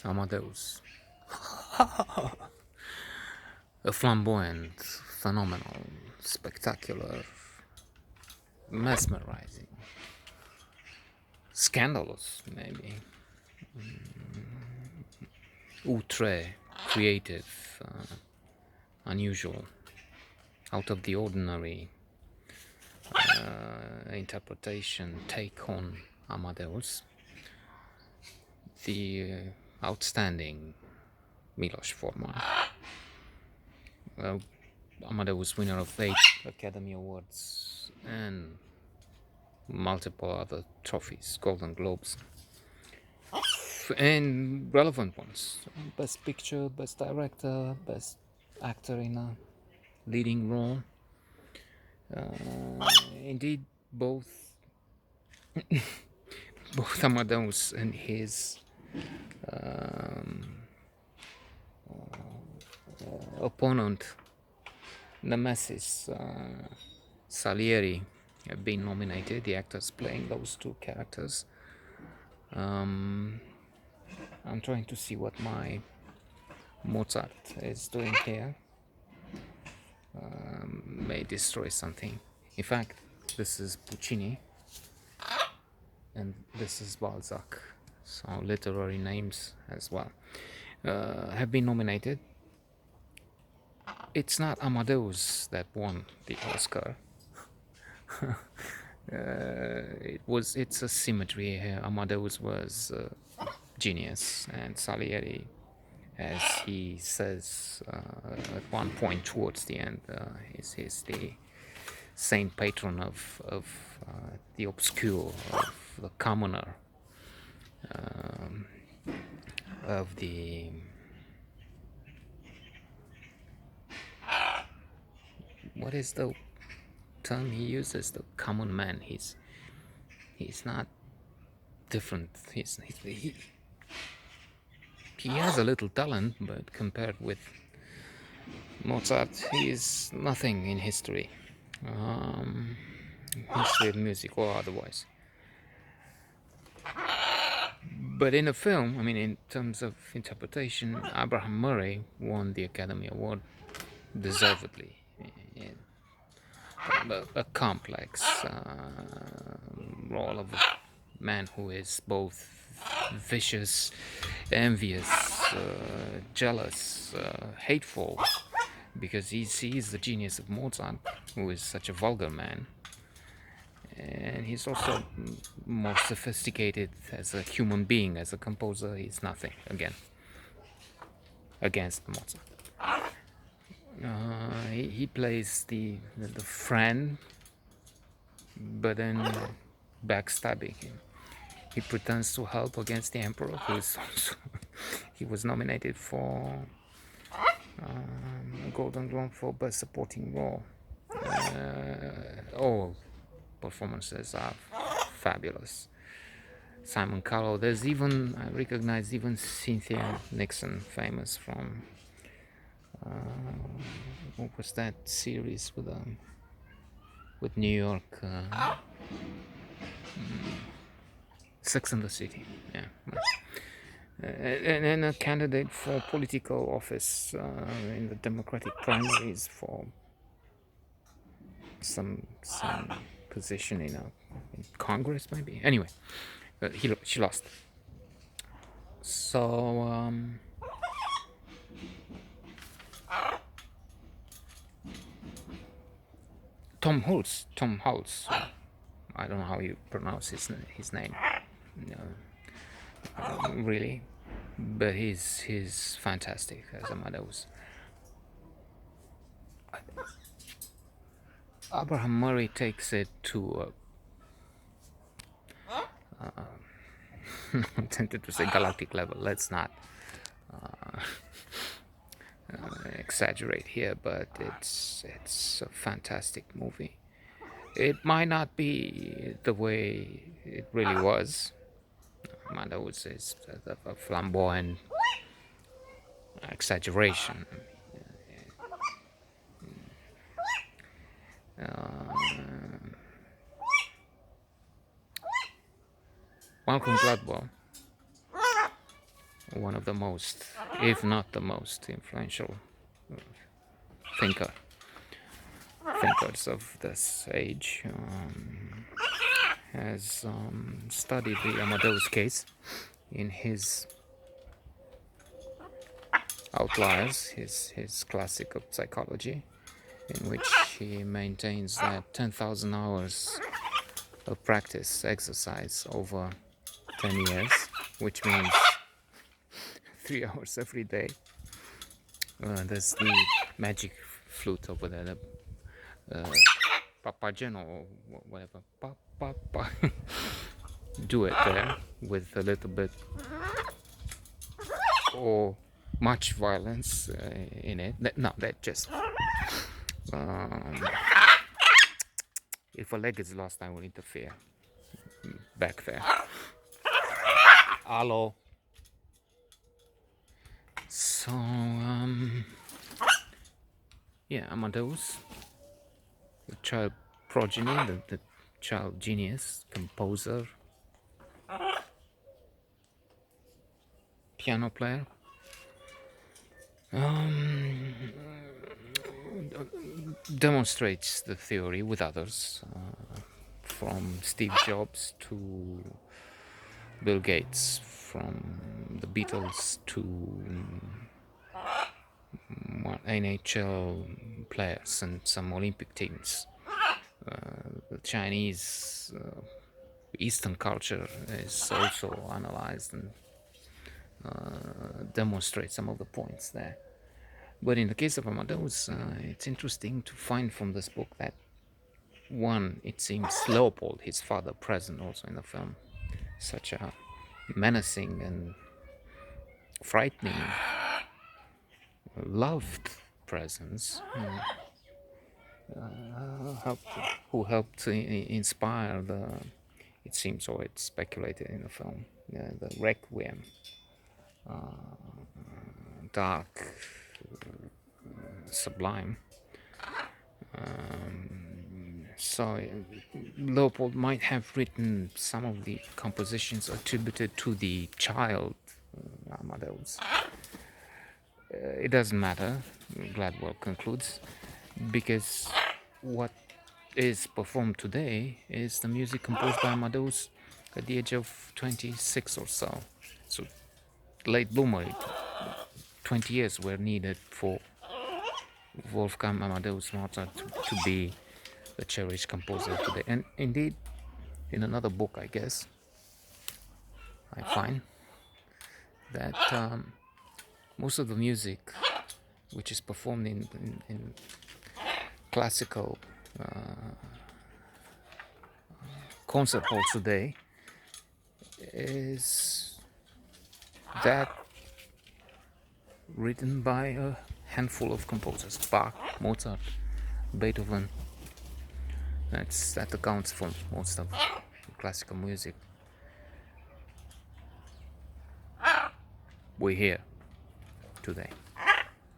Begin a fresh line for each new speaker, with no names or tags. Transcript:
Amadeus. A flamboyant, phenomenal, spectacular, mesmerizing, scandalous, maybe, outre, creative, unusual, out of the ordinary interpretation, take on Amadeus, the outstanding Milos Forman. Amadeus winner of 8 Academy Awards and multiple other trophies, Golden Globes, and relevant ones. Best Picture, Best Director, Best Actor in a Leading Role. Indeed, both Amadeus and his opponent, Nemesis Salieri, have been nominated. The actors playing those two characters. I'm trying to see what my Mozart is doing here. May destroy something. In fact, this is Puccini and this is Balzac. So literary names as well have been nominated. It's not Amadeus that won the Oscar. It's a symmetry here. Amadeus was genius, and Salieri, as he says at one point towards the end, is the saint patron of the obscure, of the commoner, of the what is the term he uses? The common man. He's not different. He has a little talent, but compared with Mozart, he is nothing in history, history of music or otherwise. But in a film, I mean, in terms of interpretation, Abraham Murray won the Academy Award deservedly. A complex role of a man who is both vicious, envious, jealous, hateful, because he sees the genius of Mozart, who is such a vulgar man, and he's also more sophisticated as a human being, as a composer. He's nothing again against Mozart. He plays the friend, but then backstabbing him. He pretends to help against the emperor, who is also he was nominated for a Golden Globe for Best Supporting Role. All performances are fabulous. Simon Cowell. There's even, I recognize even Cynthia Nixon, famous from what was that series with New York, Sex and the City. Yeah. And a candidate for political office in the Democratic primaries for some position in Congress, maybe. Anyway, she lost. So Tom Hulce. I don't know how you pronounce his name. Really, but he's fantastic as Amadeus. Abraham Murray takes it to I'm tempted to say galactic level. Let's not exaggerate here, but it's a fantastic movie. It might not be the way it really was. Amadeus is a flamboyant exaggeration. Malcolm Gladwell one of the most, if not the most influential thinker thinkers of this age, has studied the Amadeus case in his Outliers, his classic of psychology, in which he maintains that 10,000 hours of practice, exercise over 10 years, which means 3 hours every day. There's the magic flute over there, the Papageno or whatever. Do it there with a little bit or much violence in it. No, that just if a leg is lost, I will interfere back there. Hello. So yeah, Amadeus, the child progeny, the child genius, composer, piano player, demonstrates the theory with others, from Steve Jobs to Bill Gates, from the Beatles to NHL players and some Olympic teams. The Chinese Eastern culture is also analyzed and demonstrates some of the points there. But in the case of Amadeus, it's interesting to find from this book that one, it seems Leopold, his father, present also in the film, such a menacing and frightening, loved presence, who helped inspire the, it seems, or it's speculated in the film, the Requiem, dark, sublime. So Leopold might have written some of the compositions attributed to the child Amadeus. It doesn't matter, Gladwell concludes, because what is performed today is the music composed by Amadeus at the age of 26 or so. So late bloomer, 20 years were needed for Wolfgang Amadeus Mozart to be the cherished composer today. And indeed, in another book, I guess, I find that most of the music which is performed in classical concert halls today is that written by a handful of composers: Bach, Mozart, Beethoven. That accounts for most of classical music we hear today.